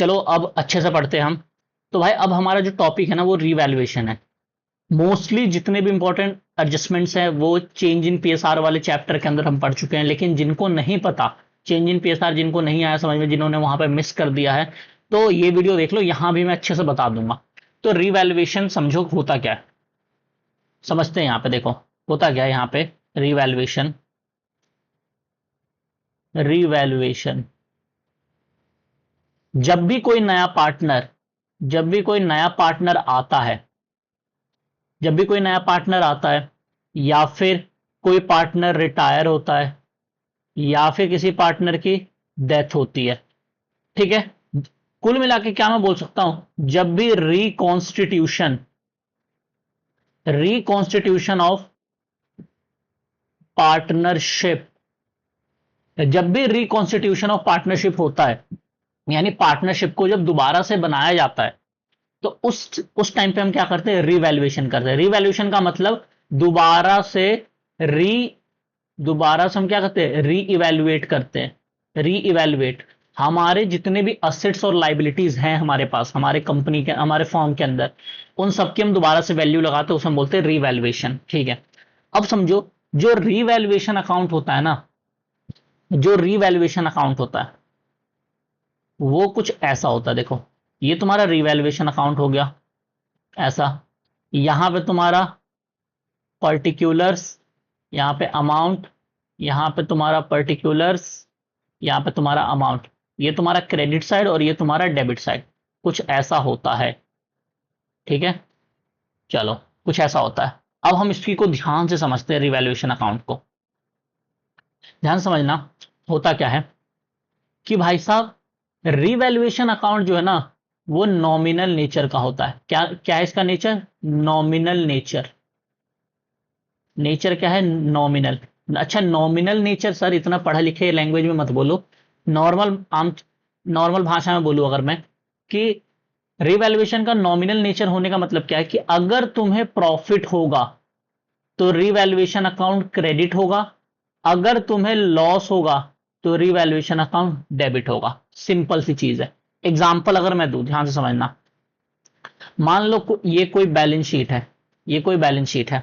चलो अब अच्छे से पढ़ते हैं हम। तो भाई अब हमारा जो टॉपिक है ना वो रीवैल्यूएशन है। मोस्टली जितने भी इंपॉर्टेंट एडजस्टमेंट्स हैं वो चेंज इन पीएसआर वाले चैप्टर के अंदर हम पढ़ चुके हैं, लेकिन जिनको नहीं पता चेंज इन पीएसआर, जिनको नहीं आया समझ में, जिन्होंने वहां पे मिस कर दिया है, तो ये वीडियो देख लो, यहां भी मैं अच्छे से बता दूंगा। तो रीवैल्यूएशन समझो होता क्या है, समझते हैं। यहाँ पे देखो होता क्या है यहाँ पे। रीवैल्यूएशन, रीवैल्यूएशन जब भी कोई नया पार्टनर, जब भी कोई नया पार्टनर आता है, जब भी कोई नया पार्टनर आता है, या फिर कोई पार्टनर रिटायर होता है, या फिर किसी पार्टनर की डेथ होती है, ठीक है। कुल मिला के क्या मैं बोल सकता हूं, जब भी रिकॉन्स्टिट्यूशन, रिकॉन्स्टिट्यूशन ऑफ पार्टनरशिप, जब भी रिकॉन्स्टिट्यूशन ऑफ पार्टनरशिप होता है, यानी पार्टनरशिप को जब दोबारा से बनाया जाता है, तो उस टाइम पे हम क्या करते हैं, रिवैल्यूएशन करते हैं। रिवैल्यूएशन का मतलब दोबारा से री दोबारा से हम क्या करते हैं, री इवेल्युएट करते हैं। री इवेल्युएट हमारे जितने भी असेट्स और लाइबिलिटीज हैं हमारे पास, हमारे कंपनी के, हमारे फॉर्म के अंदर, उन सबकी हम दोबारा से वैल्यू लगाते हैं, उसे हम बोलते हैं रीवैल्यूएशन, ठीक है। अब समझो, जो रीवैल्यूएशन अकाउंट होता है ना, जो रीवैल्यूएशन अकाउंट होता है वो कुछ ऐसा होता है। देखो ये तुम्हारा रीवैल्यूएशन अकाउंट हो गया ऐसा। यहां पे तुम्हारा पर्टिकुलर्स, यहां पे अमाउंट, यहां पे तुम्हारा पर्टिकुलर्स, यहां पे तुम्हारा अमाउंट। ये तुम्हारा क्रेडिट साइड और ये तुम्हारा डेबिट साइड, कुछ ऐसा होता है, ठीक है। चलो कुछ ऐसा होता है। अब हम इसकी को ध्यान से समझते हैं, रिवैल्यूएशन अकाउंट को ध्यान से समझना। होता क्या है कि भाई साहब, रिवैल्यूएशन अकाउंट जो है ना वो नॉमिनल नेचर का होता है। क्या क्या है इसका नेचर, नॉमिनल नेचर। नेचर क्या है, नॉमिनल। अच्छा नॉमिनल नेचर सर, इतना पढ़ा लिखे लैंग्वेज में मत बोलो, नॉर्मल आम नॉर्मल भाषा में बोलूं अगर मैं, कि रिवैल्यूएशन का नॉमिनल नेचर होने का मतलब क्या है कि अगर तुम्हें प्रॉफिट होगा तो रिवैल्यूएशन अकाउंट क्रेडिट होगा, अगर तुम्हें लॉस होगा तो रिवैल्यूएशन अकाउंट डेबिट होगा। सिंपल सी चीज है। एग्जांपल अगर मैं दूं, ध्यान से समझना। मान लो ये कोई बैलेंस शीट है, ये कोई बैलेंस शीट है,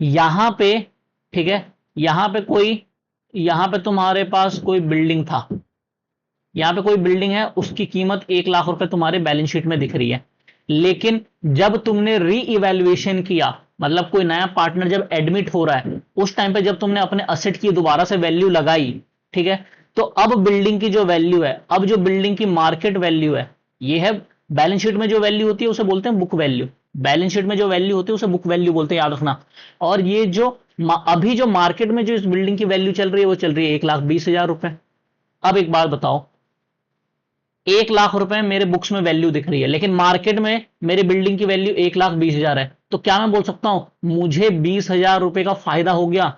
यहां पे, ठीक है, यहां पे कोई, यहां पे तुम्हारे पास कोई बिल्डिंग था, यहां पे कोई बिल्डिंग है, उसकी कीमत 1 लाख रुपए तुम्हारे बैलेंस शीट में दिख रही है। लेकिन जब तुमने री इवेल्युएशन किया, मतलब कोई नया पार्टनर जब एडमिट हो रहा है, उस टाइम पे जब तुमने अपने असेट की दोबारा से वैल्यू लगाई, ठीक है, तो अब बिल्डिंग की जो वैल्यू है, अब जो बिल्डिंग की मार्केट वैल्यू है, ये है। बैलेंस शीट में जो वैल्यू होती है उसे बोलते हैं बुक वैल्यू। बैलेंस शीट में जो वैल्यू होती है उसे बुक वैल्यू बोलते हैं, याद रखना। और ये जो अभी जो मार्केट में जो इस बिल्डिंग की वैल्यू चल रही है वो चल रही है 1,20,000 रुपए। अब एक बात बताओ, 1 लाख रुपए मेरे बुक्स में वैल्यू दिख रही है, लेकिन मार्केट में मेरे बिल्डिंग की वैल्यू 1,20,000 है, तो क्या मैं बोल सकता हूं मुझे 20,000 रुपए का फायदा हो गया,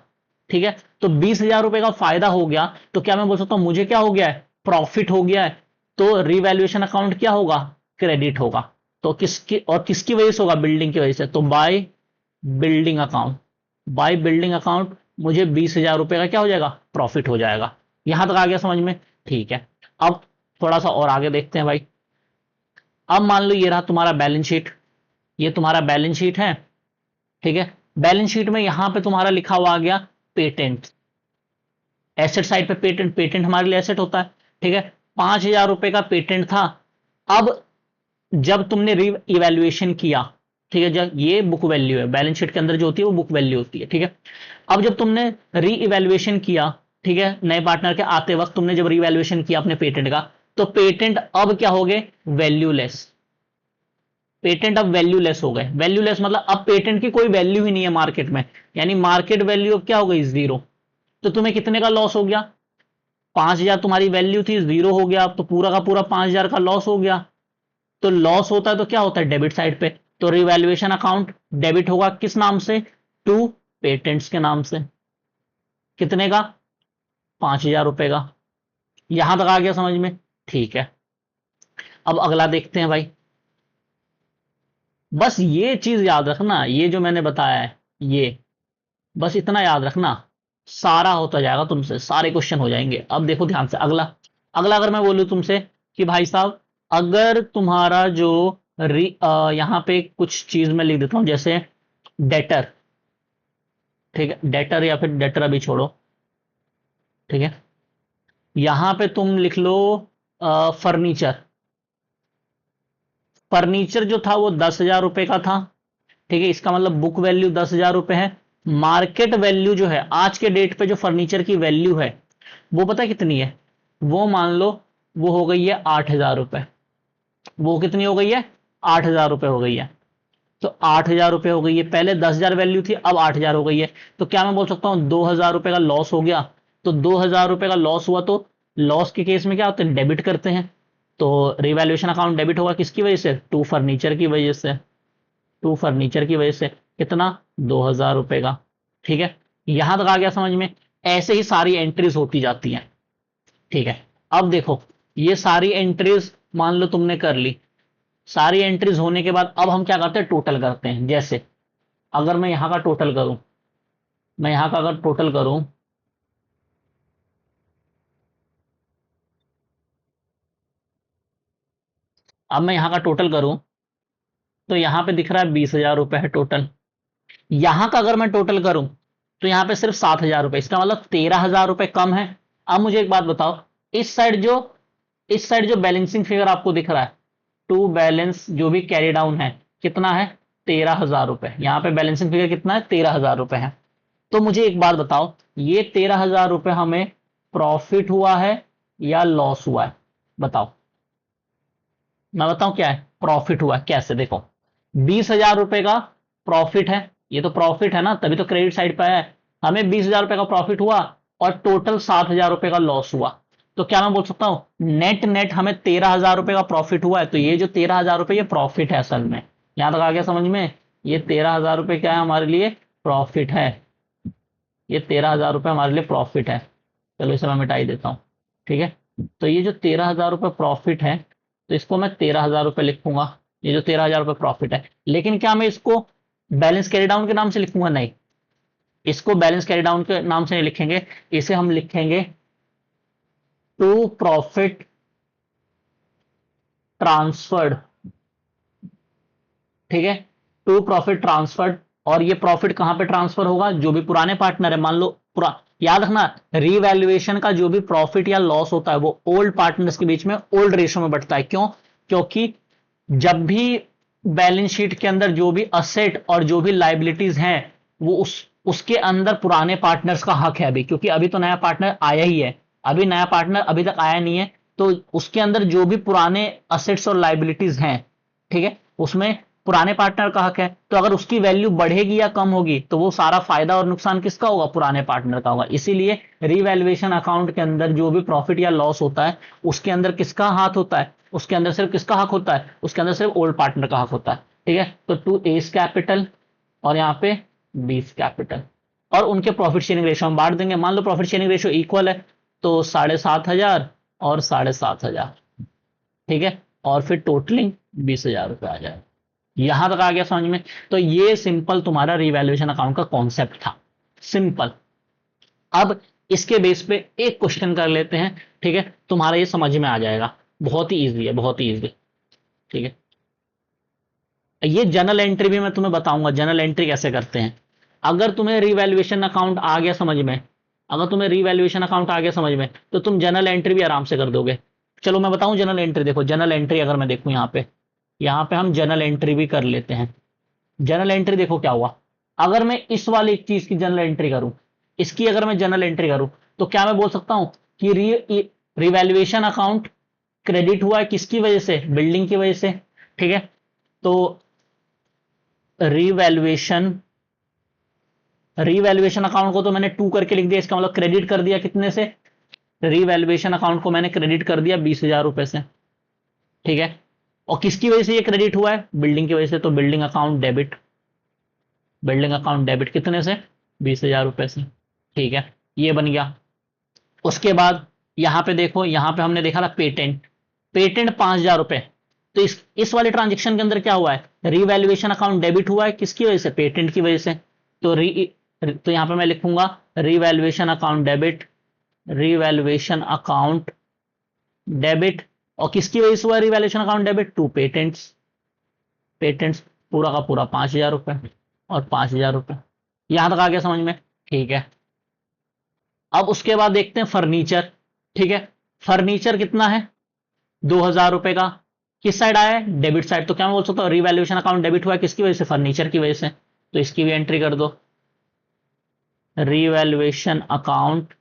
ठीक है। तो 20,000 रुपए का फायदा हो गया, तो क्या मैं बोल सकता हूं मुझे क्या हो गया है, प्रॉफिट हो गया है। तो रिवैल्यूएशन अकाउंट क्या होगा, क्रेडिट होगा। तो किसकी वजह से होगा, बिल्डिंग की वजह से। तो by building account, by building account मुझे 20,000 रुपए का क्या हो जाएगा, प्रॉफिट हो जाएगा। यहां तक आ गया समझ में, ठीक है। अब थोड़ा सा और आगे देखते हैं भाई। अब मान लो ये रहा तुम्हारा बैलेंस शीट, ये तुम्हारा बैलेंस शीट है, ठीक है। बैलेंस शीट में यहां पे तुम्हारा लिखा हुआ आ गया पेटेंट। एसेट साइड पे पेटेंट, पेटेंट हमारे लिए एसेट होता है, ठीक है। 5,000 रुपए का पेटेंट था। अब जब तुमने री इवेल्युएशन किया, ठीक है, जब ये बुक वैल्यू है, बैलेंस शीट के अंदर जो होती है वो बुक वैल्यू होती है, ठीक है। अब जब तुमने री इवेल्युएशन किया, ठीक है, नए पार्टनर के आते वक्त तुमने जब रीवैल्यूएशन किया अपने पेटेंट का, तो पेटेंट अब क्या हो गए, वैल्यूलेस। पेटेंट अब वैल्यूलेस हो गए। वैल्यूलेस मतलब अब पेटेंट की कोई वैल्यू ही नहीं है मार्केट में, यानी मार्केट वैल्यू अब क्या हो गई, जीरो। तो तुम्हें कितने का लॉस हो गया, 5,000 तुम्हारी वैल्यू थी, जीरो हो गया, अब तो पूरा का पूरा 5,000 का लॉस हो गया। तो लॉस होता है तो क्या होता है, डेबिट साइड पे। तो रिवैल्यूएशन अकाउंट डेबिट होगा किस नाम से, टू पेटेंट्स के नाम से। कितने का, 5,000 रुपए का। यहां तक आ गया समझ में, ठीक है। अब अगला देखते हैं भाई। बस ये चीज याद रखना, ये जो मैंने बताया है, ये बस इतना याद रखना, सारा होता जाएगा तुमसे, सारे क्वेश्चन हो जाएंगे। अब देखो ध्यान से अगला। अगला अगर मैं बोलूं तुमसे कि भाई साहब, अगर तुम्हारा जो यहां पे कुछ चीज मैं लिख देता हूं, जैसे डेटर, ठीक है, डेटर या फिर डेटर अभी छोड़ो, ठीक है, यहां पे तुम लिख लो फर्नीचर। फर्नीचर जो था वो 10,000 रुपए का था, ठीक है, इसका मतलब बुक वैल्यू 10,000 रुपए है। मार्केट वैल्यू जो है आज के डेट पे जो फर्नीचर की वैल्यू है वो पता कितनी है? वो मान लो वो हो गई है 8,000 रुपए। वो कितनी हो गई है? 8,000 रुपए हो गई है। तो 8,000 रुपए हो गई है, पहले 10,000 वैल्यू थी, अब 8,000 हो गई है। तो क्या मैं बोल सकता हूं 2,000 रुपए का लॉस हो गया? तो 2,000 रुपए का लॉस हुआ तो लॉस के केस में क्या होता है? डेबिट करते हैं। तो रिवैल्यूएशन अकाउंट डेबिट होगा किसकी वजह से? टू फर्नीचर की वजह से। टू फर्नीचर की वजह से कितना? 2,000 रुपए का। ठीक है, यहां तक आ गया समझ में? ऐसे ही सारी एंट्रीज होती जाती हैं। ठीक है, अब देखो, ये सारी एंट्रीज मान लो तुमने कर ली। सारी एंट्रीज होने के बाद अब हम क्या करते हैं? टोटल करते हैं। जैसे अगर मैं यहां का टोटल करूं, मैं यहां का अगर टोटल करूं, अब मैं यहां का टोटल करूं, तो यहां पे दिख रहा है 20,000 रुपए है टोटल। यहां का अगर मैं टोटल करूं तो यहां पे सिर्फ 7,000 रुपए, इसका मतलब 13,000 रुपए कम है। अब मुझे एक बात बताओ, इस साइड जो इस साइड जो बैलेंसिंग फिगर आपको दिख रहा है, टू बैलेंस जो भी कैरी डाउन है, कितना है? 13,000 रुपए। यहां पे बैलेंसिंग फिगर कितना है? 13,000 रुपए है। तो मुझे एक बात बताओ, ये 13,000 रुपए हमें प्रॉफिट हुआ है या लॉस हुआ है? बताओ। मैं बताऊं क्या है? प्रॉफिट हुआ है। कैसे? देखो, 20,000 रुपए का प्रॉफिट है, ये तो प्रॉफिट है ना, तभी तो क्रेडिट साइड पे है। हमें 20,000 रुपए का प्रॉफिट हुआ और टोटल 7,000 रुपए का लॉस हुआ। तो क्या मैं बोल सकता हूं नेट नेट हमें 13,000 रुपए का प्रॉफिट हुआ है? तो ये जो 13,000 रुपए ये प्रॉफिट है असल में। यहां तक आ गया समझ में? ये 13,000 रुपए क्या है हमारे लिए? प्रॉफिट है। ये 13,000 रुपए हमारे लिए प्रॉफिट है। चलो इसे मैं मिटाई देता हूं। ठीक है, तो ये जो 13,000 रुपए प्रॉफिट है, तो इसको मैं 13,000 रुपए लिखूंगा। ये जो 13,000 रुपए प्रॉफिट है, लेकिन क्या मैं इसको बैलेंस कैरी डाउन के नाम से लिखूंगा? नहीं, इसको बैलेंस कैरी डाउन के नाम से नहीं लिखेंगे। इसे हम लिखेंगे टू प्रॉफिट ट्रांसफर्ड। ठीक है, टू प्रॉफिट ट्रांसफर्ड। और ये प्रॉफिट कहां पे ट्रांसफर होगा? जो भी पुराने पार्टनर है, मान लो पूरा, याद रखना, रीवैल्यूएशन का जो भी प्रॉफिट या लॉस होता है वो ओल्ड पार्टनर्स के बीच में ओल्ड रेशो में बढ़ता है। क्यों? क्योंकि जब भी बैलेंस शीट के अंदर जो भी असेट और जो भी लाइबिलिटीज हैं, वो उसके अंदर पुराने पार्टनर्स का हक है अभी, क्योंकि अभी तो नया पार्टनर आया ही है। अभी नया पार्टनर अभी तक आया नहीं है, तो उसके अंदर जो भी पुराने असेट्स और लाइबिलिटीज हैं, ठीक है, उसमें पुराने पार्टनर का हक है। तो अगर उसकी वैल्यू बढ़ेगी या कम होगी तो वो सारा फायदा और नुकसान किसका होगा? पुराने पार्टनर का होगा। इसीलिए रिवैल्यूएशन अकाउंट के अंदर जो भी प्रॉफिट या लॉस होता है, उसके अंदर किसका हाथ होता है? उसके अंदर सिर्फ किसका हक होता है? उसके अंदर सिर्फ ओल्ड पार्टनर का हक होता है। ठीक है, तो टू एस कैपिटल और यहाँ पे बीस कैपिटल, और उनके प्रॉफिट शेयरिंग रेशो हम बांट देंगे। मान लो प्रॉफिट शेयरिंग रेशो इक्वल है, तो 7,500 और 7,500, ठीक है, और फिर टोटलिंग 20,000 रुपये आ जाए। यहां तक आ गया समझ में? तो ये सिंपल तुम्हारा रिवैल्यूएशन अकाउंट का कॉन्सेप्ट था, सिंपल। अब इसके बेस पे एक क्वेश्चन कर लेते हैं, ठीक है, तुम्हारा ये समझ में आ जाएगा। बहुत ही इजी है, बहुत ही इजी। ठीक है, ये जर्नल एंट्री भी मैं तुम्हें बताऊंगा, जर्नल एंट्री कैसे करते हैं। अगर तुम्हें रिवैल्यूएशन अकाउंट आ गया समझ में, अगर तुम्हें रिवैल्यूएशन अकाउंट आ गया समझ में, तो तुम जर्नल एंट्री भी आराम से कर दोगे। चलो मैं बताऊं जर्नल एंट्री। देखो जर्नल एंट्री अगर मैं देखूं यहाँ पे हम जर्नल एंट्री भी कर लेते हैं। जर्नल एंट्री देखो क्या हुआ, अगर मैं इस वाली चीज की जर्नल एंट्री करूं, इसकी अगर मैं जर्नल एंट्री करूं, तो क्या मैं बोल सकता हूं कि रिवैल्यूएशन अकाउंट क्रेडिट हुआ है किसकी वजह से? बिल्डिंग की वजह से। ठीक है, तो रिवैल्यूएशन रिवैल्यूएशन अकाउंट को तो मैंने टू करके लिख दिया, इसका मतलब क्रेडिट कर दिया कितने से? रिवैल्यूएशन अकाउंट को मैंने क्रेडिट कर दिया 20,000 रुपए से। ठीक है, और किसकी वजह से ये क्रेडिट हुआ है? बिल्डिंग की वजह से। तो building account debit, building account debit कितने से? 20,000 रुपए से। ठीक है, ये बन गया। उसके बाद यहां पे देखो, यहां पे हमने देखा था पेटेंट, पेटेंट 5,000 रुपए। तो इस वाले ट्रांजेक्शन के अंदर क्या हुआ है? रिवैल्यूएशन अकाउंट डेबिट हुआ है किसकी वजह से? पेटेंट की वजह से। तो तो यहां पे मैं लिखूंगा revaluation account debit, revaluation account debit और किसकी वजह से हुआ revaluation account debit? To patents. Patents पूरा का पूरा 5,000 रुपए और 5,000 रुपए। यहां तक आ गया समझ में? ठीक है। अब उसके बाद देखते हैं फर्नीचर। ठीक है, फर्नीचर कितना है? 2,000 रुपए का। किस साइड आया है? Debit side. तो क्या मैं बोल सकता हूँ रिवैल्यूएशन अकाउंट डेबिट हुआ है किसकी वजह से? फर्नीचर की वजह से। तो इसकी भी एंट्री कर दो, रिवैल्यूएशन अकाउंट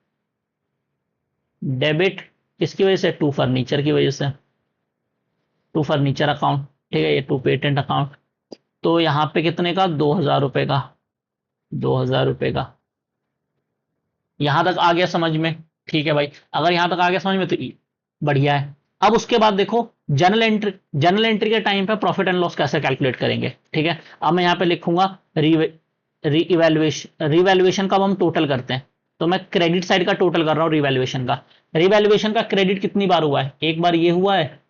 डेबिट किसकी वजह से? टू फर्नीचर की वजह से, टू फर्नीचर अकाउंट। ठीक है, ये टू पेटेंट अकाउंट। तो यहां पे कितने का? 2,000 रुपए का। 2,000 रुपए का। यहां तक आ गया समझ में? ठीक है भाई, अगर यहां तक आ गया समझ में तो बढ़िया है। अब उसके बाद देखो जर्नल एंट्री। जर्नल एंट्री के टाइम पे प्रॉफिट एंड लॉस कैसे कैलकुलेट करेंगे? ठीक है, अब मैं यहां पे लिखूंगा रिवैल्यूएशन का। अब हम टोटल करते हैं, तो मैं क्रेडिट साइड का टोटल कर रहा हूं रिवैल्यूएशन का। रिवैल्यूएशन का क्रेडिट कितनी बार हुआ है? एक बार ये हुआ है,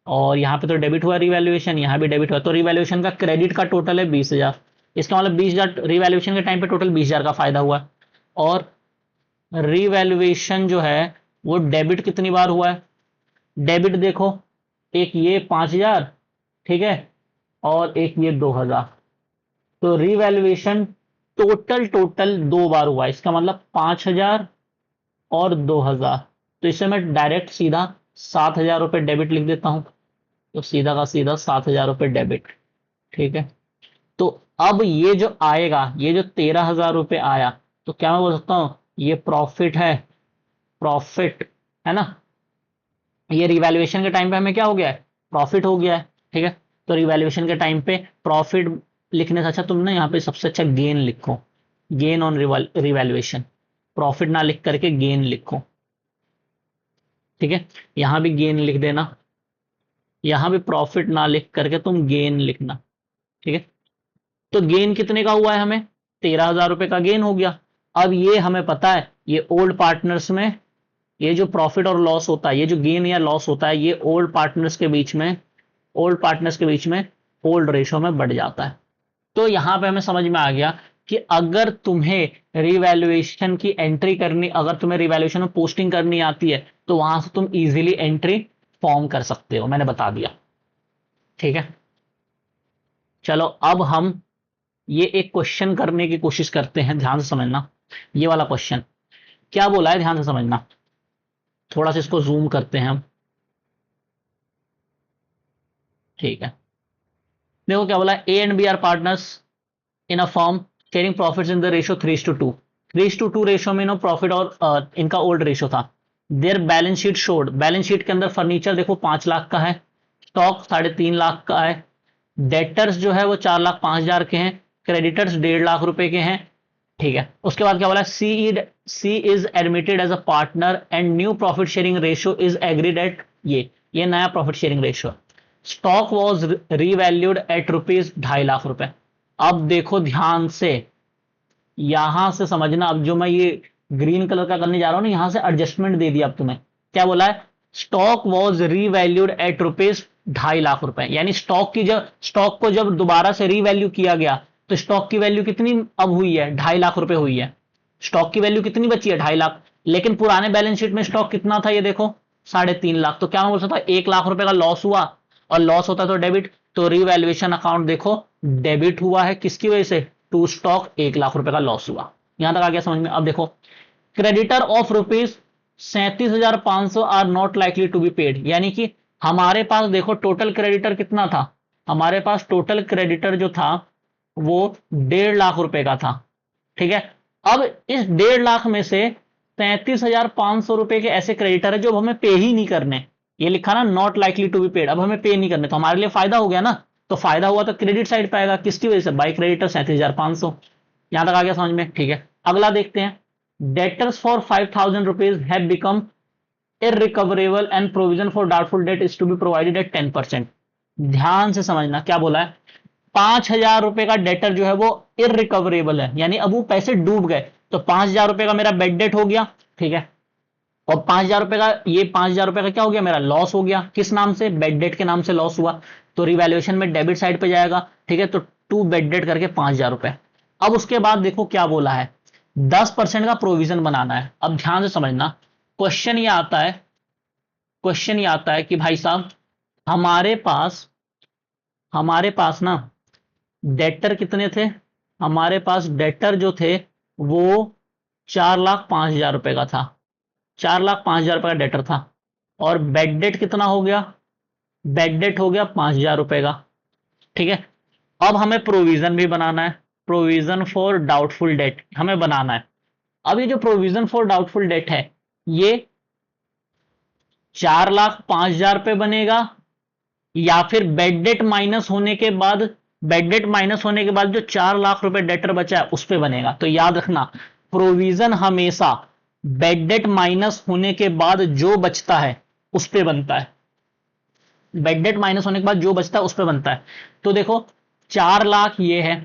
और यहां पे तो डेबिट हुआ रिवैल्यूएशन, यहां भी डेबिट हुआ। तो रिवैल्यूएशन का क्रेडिट का टोटल है 20,000। इसका मतलब 20,000 रिवैल्यूएशन के टाइम पे टोटल 20,000 का फायदा हुआ। और रिवैल्यूएशन जो है वो डेबिट कितनी बार हुआ है? डेबिट देखो, एक ये 5,000, ठीक है, और एक ये 2,000। तो रिवैल्यूएशन टोटल टोटल दो बार हुआ है। इसका मतलब 5,000 और 2,000। तो इसे मैं डायरेक्ट सीधा 7,000 रुपये डेबिट लिख देता हूं। तो सीधा का सीधा 7,000 रुपये डेबिट। ठीक है, तो अब ये जो आएगा, ये जो 13,000 रुपये आया, तो क्या मैं बोल सकता हूं ये प्रॉफिट है? प्रॉफिट है ना। ये रिवैल्यूएशन के टाइम पे हमें क्या हो गया है? प्रॉफिट हो गया है। ठीक है, तो रिवैल्यूएशन के टाइम पे प्रॉफिट लिखने से अच्छा तुम ना यहाँ पे सबसे अच्छा गेन लिखो, गेन ऑन रिवैल्यूएशन। प्रॉफिट ना लिख करके गेन लिखो। ठीक है, यहां भी गेन लिख देना, यहां भी प्रॉफिट ना लिख करके तुम गेन लिखना। ठीक है, तो गेन कितने का हुआ है? हमें 13,000 रुपए का गेन हो गया। अब ये हमें पता है, ये ओल्ड पार्टनर्स में ये जो प्रॉफिट और लॉस होता है, ये जो गेन या लॉस होता है, ये ओल्ड पार्टनर्स के बीच में, ओल्ड पार्टनर्स के बीच में ओल्ड रेशो में बढ़ जाता है। तो यहां पे हमें समझ में आ गया कि अगर तुम्हें रिवैल्यूएशन की एंट्री करनी, अगर तुम्हें रिवैल्यूएशन में पोस्टिंग करनी आती है, तो वहां से तुम इजीली एंट्री फॉर्म कर सकते हो, मैंने बता दिया। ठीक है, चलो अब हम ये एक क्वेश्चन करने की कोशिश करते हैं, ध्यान से समझना। ये वाला क्वेश्चन क्या बोला है, ध्यान से समझना। थोड़ा सा इसको जूम करते हैं हम। ठीक है, देखो क्या बोला है, A and B are partners in a firm sharing profits in the ratio 3:2। 3:2 ratio में नो प्रॉफिट और इनका ओल्ड रेशियो था। Their balance sheet showed, balance sheet के अंदर फर्नीचर देखो 5 लाख का है, स्टॉक 3.5 लाख का है, डेटर्स जो है वो 4,05,000 के हैं, क्रेडिटर्स 1.5 लाख रुपए के हैं। ठीक है, उसके बाद क्या बोला, she is admitted as a partner and new profit sharing ratio is agreed at, ये नया profit sharing ratio. Stock was revalued at ₹2.5 lakh. अब देखो ध्यान से, यहां से समझना। अब जो मैं ये ग्रीन कलर का करने जा रहा हूं ना, यहां से एडजस्टमेंट दे दिया। अब तुम्हें क्या बोला है, stock was revalued at ₹2.5 lakh. यानी स्टॉक को जब दोबारा से रीवैल्यू किया गया, तो स्टॉक की वैल्यू कितनी अब हुई है? 2.5 लाख हुई है। स्टॉक की वैल्यू कितनी बची है? 2.5 लाख। लेकिन पुराने बैलेंस शीट में स्टॉक कितना था? ये देखो 3.5 लाख। तो क्या मैं बोल सकता हूं 1 लाख रुपए का लॉस हुआ, और लॉस होता तो डेबिट। तो रीवैल्यूएशन अकाउंट देखो डेबिट हुआ है, किसकी वजह से? टू स्टॉक 1 लाख रुपए का लॉस हुआ। यहां तक आ गया समझ में? अब देखो, creditor of ₹37,500 are not likely to be paid. यानी कि हमारे पास देखो टोटल क्रेडिटर कितना था? हमारे पास टोटल क्रेडिटर जो था वो 1.5 लाख का था। ठीक है, अब इस 1.5 लाख में से 37,500 के ऐसे क्रेडिटर है जो अब हमें पे ही नहीं करने। ये लिखा ना not likely to be paid, अब हमें पे नहीं करने, तो हमारे लिए फायदा हो गया ना। तो फायदा हुआ तो क्रेडिट साइड पे आएगा, किसकी वजह से? By creditor 37,500। यहां तक आ गया समझ में? ठीक है, अगला देखते हैं। Debtors for ₹5,000 have become irrecoverable and provision for doubtful debt is to be provided at 10%। ध्यान से समझना क्या बोला है, 5,000 रुपए का डेटर जो है वो इररिकवरेबल है, यानी अब वो पैसे डूब गए। तो 5,000 रुपए का मेरा बेड डेट हो गया। ठीक है, और 5,000 रुपए का, ये 5,000 रुपए का क्या हो गया? मेरा लॉस हो गया। किस नाम से? बेड डेट के नाम से लॉस हुआ। तो रिवैल्यूएशन में डेबिट साइड पे जाएगा। ठीक है, तो टू बेड डेट करके 5,000 रुपए। अब उसके बाद देखो क्या बोला है, 10% का प्रोविजन बनाना है। अब ध्यान से समझना, क्वेश्चन ये आता है, क्वेश्चन ये आता है कि भाई साहब हमारे पास ना डेटर कितने थे, हमारे पास डेटर जो थे वो 4,05,000 रुपए का था, 4,05,000 रुपए का डेटर था। और बेड डेट कितना हो गया, बेड डेट हो गया 5,000 रुपए का। ठीक है, अब हमें प्रोविजन भी बनाना है, प्रोविजन फॉर डाउटफुल डेट हमें बनाना है। अब ये जो प्रोविजन फॉर डाउटफुल डेट है ये 4,05,000 पे बनेगा, या फिर बेड डेट माइनस होने के बाद, बेड डेट माइनस होने के बाद जो 4 लाख रुपए डेटर बचा है उस पे बनेगा। तो याद रखना, प्रोविजन हमेशा बेड डेट माइनस होने के बाद जो बचता है उस पे बनता है, बेड डेट माइनस होने के बाद जो बचता है उस पे बनता है। तो देखो 4 लाख ये है,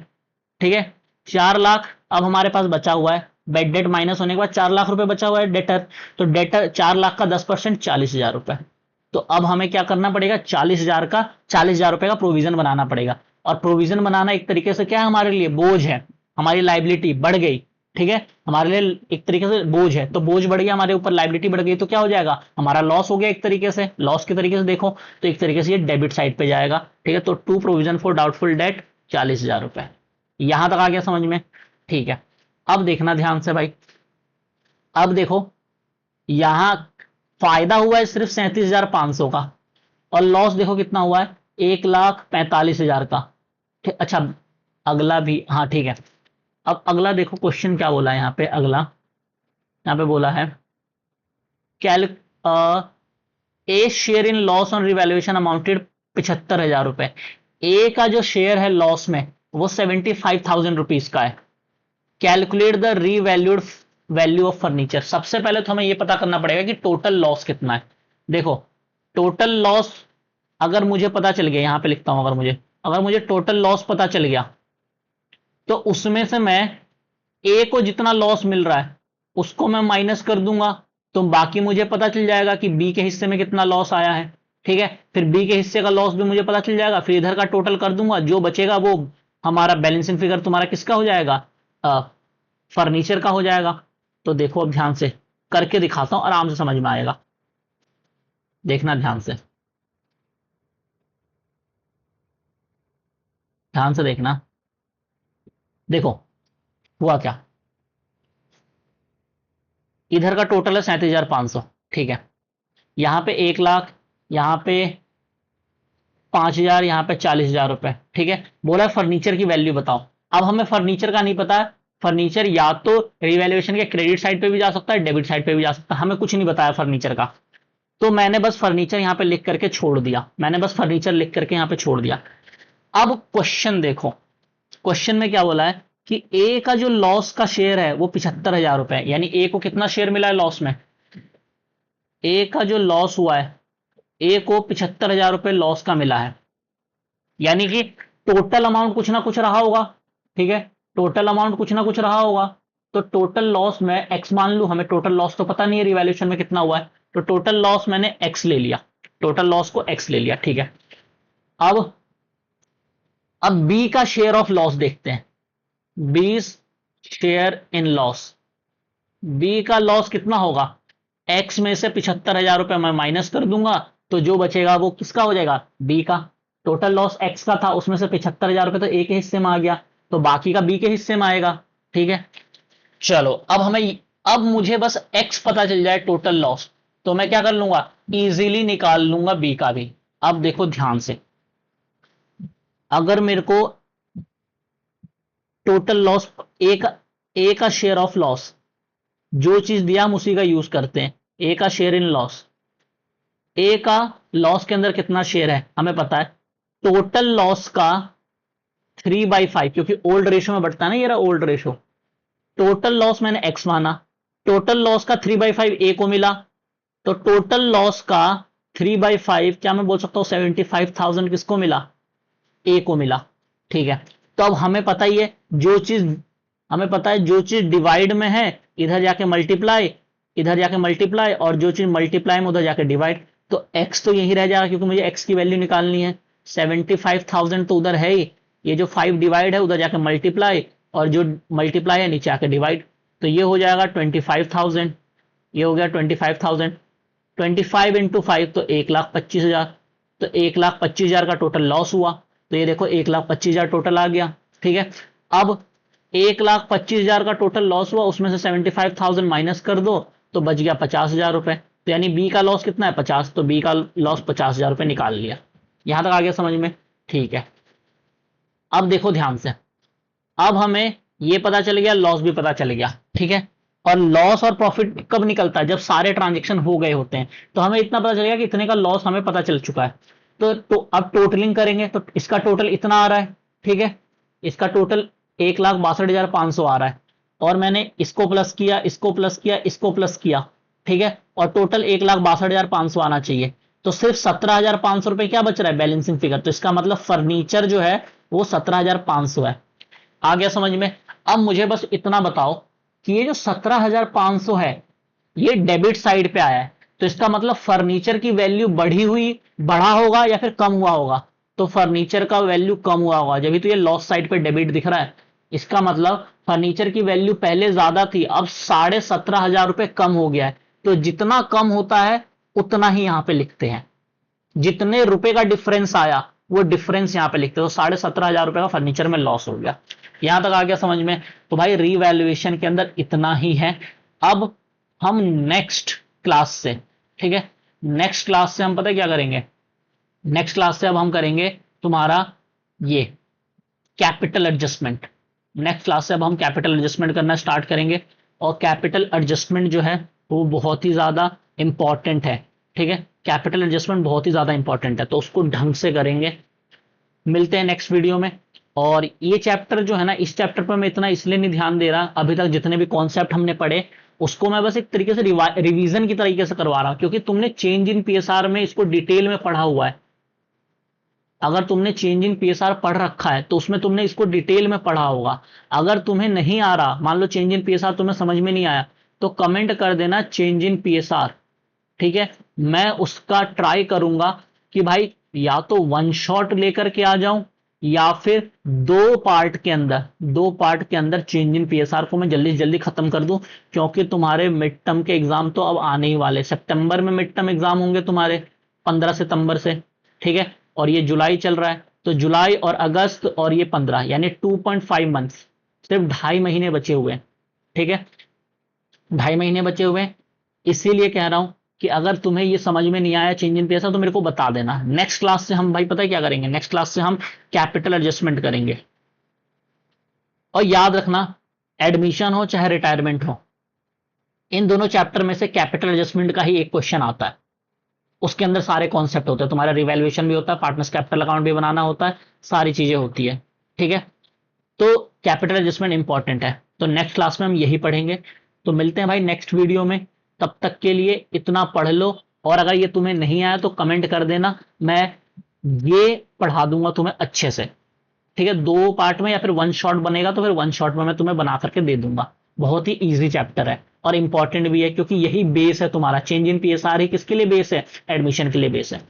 ठीक है, 4 लाख अब हमारे पास बचा हुआ है, बेड डेट माइनस होने के बाद 4 लाख रुपए बचा हुआ है डेटर। तो डेटर 4 लाख का 10% 40,000 रुपए। तो अब हमें क्या करना पड़ेगा, 40,000 रुपए का प्रोविजन बनाना पड़ेगा। और प्रोविजन बनाना एक तरीके से क्या है, हमारे लिए बोझ है, हमारी लाइबिलिटी बढ़ गई। ठीक है, हमारे लिए एक तरीके से बोझ है, तो बोझ बढ़ गया हमारे ऊपर, लाइबिलिटी बढ़ गई, तो क्या हो जाएगा, हमारा लॉस हो गया एक तरीके से, लॉस के तरीके से देखो तो एक तरीके से ये डेबिट साइड पे जाएगा। ठीक है, तो to provision for doubtful debt 40,000 रुपए। यहां तक आ गया समझ में? ठीक है, अब देखना ध्यान से भाई, अब देखो यहां फायदा हुआ है सिर्फ 37,500 का, और लॉस देखो कितना हुआ है, 1,45,000 का। अच्छा, अगला भी, हाँ ठीक है। अब अगला देखो क्वेश्चन क्या बोला है यहाँ पे, अगला यहाँ पे बोला है कैल A share in loss on revaluation amounted 75,000 रुपए। ए का जो शेयर है लॉस में वो 75,000 रुपीज का है। Calculate the revalued value of furniture. सबसे पहले तो हमें यह पता करना पड़ेगा कि टोटल लॉस कितना है। देखो टोटल लॉस अगर मुझे पता चल गया, यहां पे लिखता हूं, अगर मुझे टोटल लॉस पता चल गया तो उसमें से मैं ए को जितना लॉस मिल रहा है उसको मैं माइनस कर दूंगा, तो बाकी मुझे पता चल जाएगा कि बी के हिस्से में कितना लॉस आया है। ठीक है, फिर बी के हिस्से का लॉस भी मुझे पता चल जाएगा, फिर इधर का टोटल कर दूंगा, जो बचेगा वो हमारा बैलेंसिंग फिगर तुम्हारा किसका हो जाएगा, फर्नीचर का हो जाएगा। तो देखो अब ध्यान से करके दिखाता हूं, आराम से समझ में आएगा, देखना ध्यान से, ध्यान से देखना। देखो हुआ क्या, इधर का टोटल है 37,500, ठीक है, यहां पे 1 लाख, यहां पे 5,000, यहां पे 40,000 रुपए। ठीक है, बोला फर्नीचर की वैल्यू बताओ। अब हमें फर्नीचर का नहीं पता है, फर्नीचर या तो रिवैल्यूएशन के क्रेडिट साइड पे भी जा सकता है, डेबिट साइड पे भी जा सकता है, हमें कुछ नहीं बताया फर्नीचर का। तो मैंने बस फर्नीचर यहां पे लिख करके छोड़ दिया, मैंने बस फर्नीचर लिख करके यहां पे छोड़ दिया। अब क्वेश्चन देखो, क्वेश्चन में क्या बोला है कि ए का जो लॉस का शेयर है वो 75,000 रुपए है, यानी ए को कितना शेयर मिला है लॉस में, ए का जो लॉस हुआ है, ए को 75,000 रुपए लॉस का मिला है, यानी कि टोटल अमाउंट कुछ ना कुछ रहा होगा। ठीक है, टोटल अमाउंट कुछ ना कुछ रहा होगा। तो टोटल लॉस में एक्स मान लू, हमें टोटल लॉस तो पता नहीं है रिवैल्यूएशन में कितना हुआ है, तो टोटल लॉस मैंने एक्स ले लिया, टोटल लॉस को एक्स ले लिया। ठीक है, अब बी का शेयर ऑफ लॉस देखते हैं, B share in loss, B का लॉस कितना होगा, एक्स में से 75,000 रुपए मैं माइनस कर दूंगा, तो जो बचेगा वो किसका हो जाएगा, बी का। टोटल लॉस एक्स का था, उसमें से 75,000 रुपए तो ए के हिस्से में आ गया, तो बाकी का बी के हिस्से में आएगा। ठीक है, चलो अब मुझे बस एक्स पता चल जाए टोटल लॉस, तो मैं क्या कर लूंगा, इजीली निकाल लूंगा बी का भी। अब देखो ध्यान से, अगर मेरे को टोटल लॉस, ए का शेयर ऑफ लॉस, जो चीज दिया हम उसी का यूज करते हैं, ए का शेयर इन लॉस, ए का लॉस के अंदर कितना शेयर है हमें पता है, टोटल लॉस का 3/5, क्योंकि ओल्ड रेशो में बढ़ता है ना, ये रहा ओल्ड रेशो। टोटल लॉस मैंने एक्स माना, टोटल लॉस का 3/5 ए को मिला, तो टोटल लॉस का 3/5 क्या मैं बोल सकता हूं 75,000 किसको मिला, ए को मिला। ठीक है, तो अब हमें पता ही है, जो चीज हमें पता है जो चीज डिवाइड में है इधर जाके मल्टीप्लाई, इधर जाके मल्टीप्लाई, और जो चीज मल्टीप्लाई में उधर जाके डिवाइड, तो एक्स तो यही रह जाएगा, क्योंकि मुझे एक्स की वैल्यू निकालनी है। 75,000 तो उधर है ही, ये जो 5 डिवाइड है उधर जाके मल्टीप्लाई, और जो मल्टीप्लाई है नीचे आके डिवाइड, तो ये हो जाएगा 25,000, ये हो गया 25,000। 25 इंटू 5 तो 1,25,000, तो 1,25,000 का टोटल लॉस हुआ। तो ये देखो 1,25,000 टोटल आ गया। ठीक है, अब 1,25,000 का टोटल लॉस हुआ, उसमें से 75,000 माइनस कर दो तो बच गया 50,000 रुपए। तो यानी बी का लॉस कितना है, 50, तो बी का लॉस 50,000 रुपए निकाल लिया। यहां तक आ गया समझ में? ठीक है, अब देखो ध्यान से, अब हमें ये पता चल गया, लॉस भी पता चल गया। ठीक है, और लॉस और प्रॉफिट कब निकलता है, जब सारे ट्रांजेक्शन हो गए होते हैं। तो हमें इतना पता चलेगा कि इतने का लॉस हमें पता चल चुका है। तो अब टोटलिंग करेंगे तो इसका टोटल इतना आ रहा है। ठीक है, इसका टोटल 1,62,500 आ रहा है, और मैंने इसको प्लस किया, इसको प्लस किया, इसको प्लस किया। ठीक है, और टोटल 1,62,500 आना चाहिए। तो सिर्फ 17,500 रुपए क्या बच रहा है, बैलेंसिंग फिगर। तो इसका मतलब फर्नीचर जो है वो 17,500 है। आ गया समझ में? अब मुझे बस इतना बताओ कि ये जो 17,500 है ये डेबिट साइड पे आया है, तो इसका मतलब फर्नीचर की वैल्यू बढ़ी हुई, बढ़ा होगा या फिर कम हुआ होगा। तो फर्नीचर का वैल्यू कम हुआ होगा, जब भी तो ये लॉस साइड पे डेबिट दिख रहा है। इसका मतलब फर्नीचर की वैल्यू पहले ज्यादा थी, अब 17,500 रुपए कम हो गया है। तो जितना कम होता है उतना ही यहां पे लिखते हैं, जितने रुपए का डिफरेंस आया वो डिफरेंस यहां पे लिखते हो। 17,500 रुपए का फर्नीचर में लॉस हो गया। यहां तक आ गया समझ में? तो भाई रीवैल्यूएशन के अंदर इतना ही है। अब हम नेक्स्ट क्लास से, ठीक है, नेक्स्ट क्लास से हम पता है क्या करेंगे, नेक्स्ट क्लास से अब हम करेंगे तुम्हारा ये कैपिटल एडजस्टमेंट। नेक्स्ट क्लास से अब हम कैपिटल एडजस्टमेंट करना स्टार्ट करेंगे, और कैपिटल एडजस्टमेंट जो है वो बहुत ही ज्यादा इंपॉर्टेंट है। ठीक है, कैपिटल एडजस्टमेंट बहुत ही ज्यादा इंपॉर्टेंट है, तो उसको ढंग से करेंगे। मिलते हैं नेक्स्ट वीडियो में। और ये चैप्टर जो है ना, इस चैप्टर पर मैं इतना इसलिए नहीं ध्यान दे रहा, अभी तक जितने भी कॉन्सेप्ट हमने पढ़े उसको मैं बस एक तरीके से रिवीजन की तरीके से करवा रहा हूं, क्योंकि तुमने चेंज इन पीएसआर में इसको डिटेल में पढ़ा हुआ है। अगर तुमने चेंज इन पीएसआर पढ़ रखा है तो उसमें तुमने इसको डिटेल में पढ़ा होगा। अगर तुम्हें नहीं आ रहा, मान लो चेंज इन पीएसआर तुम्हें समझ में नहीं आया, तो कमेंट कर देना चेंज इन पीएसआर। ठीक है, मैं उसका ट्राई करूंगा कि भाई या तो वन शॉट लेकर के आ जाऊं, या फिर दो पार्ट के अंदर चेंज इन पीएसआर को मैं जल्दी जल्दी खत्म कर दूं। क्योंकि तुम्हारे मिड टर्म के एग्जाम तो अब आने ही वाले, सितंबर में मिड टर्म एग्जाम होंगे तुम्हारे, 15 सितंबर से। ठीक है, और ये जुलाई चल रहा है, तो जुलाई और अगस्त और ये 15, यानी 2.5 मंथ्स, सिर्फ 2.5 महीने बचे हुए हैं। ठीक है, 2.5 महीने बचे हुए हैं। इसीलिए कह रहा हूं कि अगर तुम्हें ये समझ में नहीं आया चेंज इन पीएसआर तो मेरे को बता देना। नेक्स्ट क्लास से हम भाई पता है क्या करेंगे, नेक्स्ट क्लास से हम कैपिटल एडजस्टमेंट करेंगे। और याद रखना, एडमिशन हो चाहे रिटायरमेंट हो, इन दोनों चैप्टर में से कैपिटल एडजस्टमेंट का ही एक क्वेश्चन आता है। उसके अंदर सारे कॉन्सेप्ट होते हैं, तुम्हारा रिवैल्यूएशन भी होता है, पार्टनर्स कैपिटल अकाउंट भी बनाना होता है, सारी चीजें होती है। ठीक है, तो कैपिटल एडजस्टमेंट इंपॉर्टेंट है, तो नेक्स्ट क्लास में हम यही पढ़ेंगे। तो मिलते हैं भाई नेक्स्ट वीडियो में, तब तक के लिए इतना पढ़ लो। और अगर ये तुम्हें नहीं आया तो कमेंट कर देना, मैं ये पढ़ा दूंगा तुम्हें अच्छे से। ठीक है, 2 पार्ट में या फिर वन शॉट बनेगा तो फिर वन शॉट में मैं तुम्हें बना करके दे दूंगा। बहुत ही इजी चैप्टर है और इंपॉर्टेंट भी है, क्योंकि यही बेस है तुम्हारा। चेंज इन पीएसआर ही किसके लिए बेस है, एडमिशन के लिए बेस है।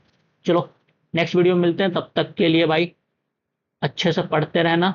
चलो नेक्स्ट वीडियो में मिलते हैं, तब तक के लिए भाई अच्छे से पढ़ते रहना।